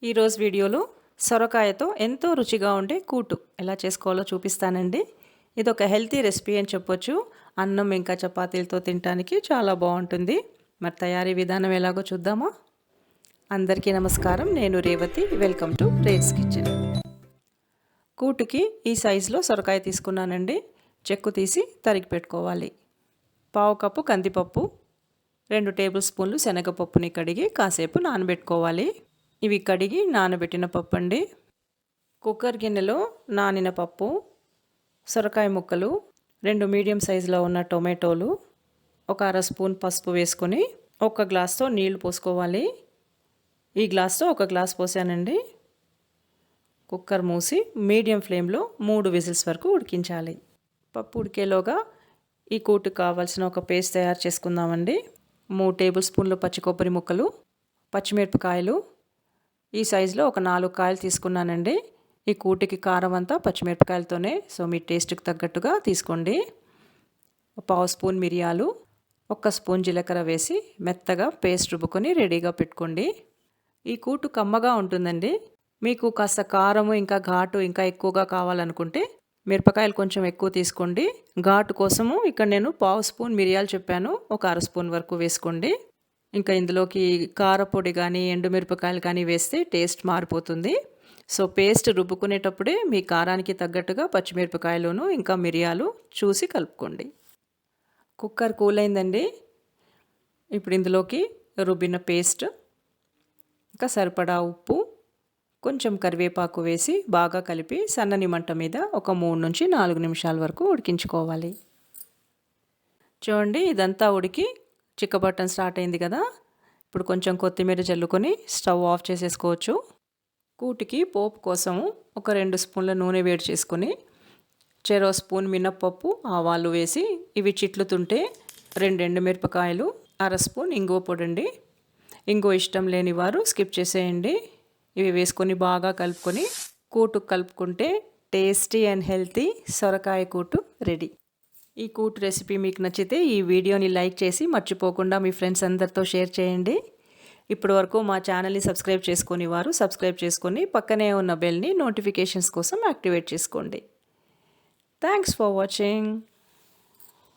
ఈరోజు వీడియోలో సొరకాయతో ఎంతో రుచిగా ఉండే కూటు ఎలా చేసుకోవాలో చూపిస్తానండి. ఇది ఒక హెల్తీ రెసిపీ అని చెప్పొచ్చు. అన్నం ఇంకా చపాతీలతో తినడానికి చాలా బాగుంటుంది. మరి తయారీ విధానం ఎలాగో చూద్దామా? అందరికీ నమస్కారం. నేను Revathi. Welcome to rates kitchen. కూటుకి ఈ సైజులో సొరకాయ తీసుకున్నానండి. చెక్కు తీసి తరిగి పెట్టుకోవాలి. పావు కప్పు కందిపప్పు, 2 టేబుల్ స్పూన్లు శనగపప్పుని కడిగి కాసేపు నానబెట్టుకోవాలి. ఇవి కడిగి నానబెట్టిన పప్పు అండి. కుక్కర్ గిన్నెలో నానిన పప్పు, సొరకాయ ముక్కలు, 2 మీడియం సైజులో ఉన్న టొమాటోలు, ఒక అర స్పూన్ పసుపు వేసుకొని 1 గ్లాస్తో నీళ్లు పోసుకోవాలి. ఈ గ్లాస్తో 1 గ్లాస్ పోసానండి. కుక్కర్ మూసి మీడియం ఫ్లేమ్లో 3 విజిల్స్ వరకు ఉడికించాలి. పప్పు ఉడికేలోగా ఈ కూటుకు కావాల్సిన ఒక పేస్ట్ తయారు చేసుకుందామండి. 3 టేబుల్ స్పూన్లు పచ్చి కొబ్బరి ముక్కలు, పచ్చిమిరపకాయలు, ఈ సైజులో ఒక 4 కాయలు తీసుకున్నానండి. ఈ కూటికి కారం అంతా పచ్చిమిరపకాయలతోనే, సో మీ టేస్ట్కి తగ్గట్టుగా తీసుకోండి. పావు స్పూన్ మిరియాలు, 1 స్పూన్ జీలకర్ర వేసి మెత్తగా పేస్ట్ రుబ్బుకొని రెడీగా పెట్టుకోండి. ఈ కూటు కమ్మగా ఉంటుందండి. మీకు కాస్త కారము ఇంకా ఘాటు ఇంకా ఎక్కువగా కావాలనుకుంటే మిరపకాయలు కొంచెం ఎక్కువ తీసుకోండి. ఘాటు కోసము ఇక్కడ నేను పావు స్పూన్ మిరియాలు చెప్పాను, ఒక అర స్పూన్ వరకు వేసుకోండి. ఇంకా ఇందులోకి కారపొడి కానీ ఎండుమిరపకాయలు కానీ వేస్తే టేస్ట్ మారిపోతుంది. సో పేస్ట్ రుబ్బుకునేటప్పుడే మీ కారానికి తగ్గట్టుగా పచ్చిమిరపకాయలును ఇంకా మిరియాలు చూసి కలుపుకోండి. కుక్కర్ కూల్ అయిందండి. ఇప్పుడు ఇందులోకి రుబ్బిన పేస్ట్, ఇంకా సరిపడా ఉప్పు, కొంచెం కరివేపాకు వేసి బాగా కలిపి సన్నని మంట మీద ఒక 3 నుంచి 4 నిమిషాల వరకు ఉడికించుకోవాలి. చూడండి, ఇదంతా ఉడికి చిక్కబట్టం స్టార్ట్ అయింది కదా. ఇప్పుడు కొంచెం కొత్తిమీర జల్లుకొని స్టవ్ ఆఫ్ చేసేసుకోవచ్చు. కూటికి పోపు కోసము ఒక 2 స్పూన్ల నూనె వేడి చేసుకొని చెరో స్పూన్ మినప్పప్పు, ఆవాలు వేసి ఇవి చిట్లుతుంటే 2 ఎండుమిరపకాయలు, అర స్పూన్ ఇంగువ పొడండి. ఇంగువ ఇష్టం లేని వారు స్కిప్ చేసేయండి. ఇవి వేసుకొని బాగా కలుపుకొని కూటు కలుపుకుంటే టేస్టీ అండ్ హెల్తీ సొరకాయ కూటు రెడీ. ఈ కూటు రెసిపీ మీకు నచ్చితే ఈ వీడియోని లైక్ చేసి మర్చిపోకుండా మీ ఫ్రెండ్స్ అందరితో షేర్ చేయండి. ఇప్పటి వరకు మా ఛానల్ని సబ్స్క్రైబ్ చేసుకొని వారు సబ్స్క్రైబ్ చేసుకొని పక్కనే ఉన్న బెల్ని నోటిఫికేషన్స్ కోసం యాక్టివేట్ చేసుకోండి. Thanks for watching.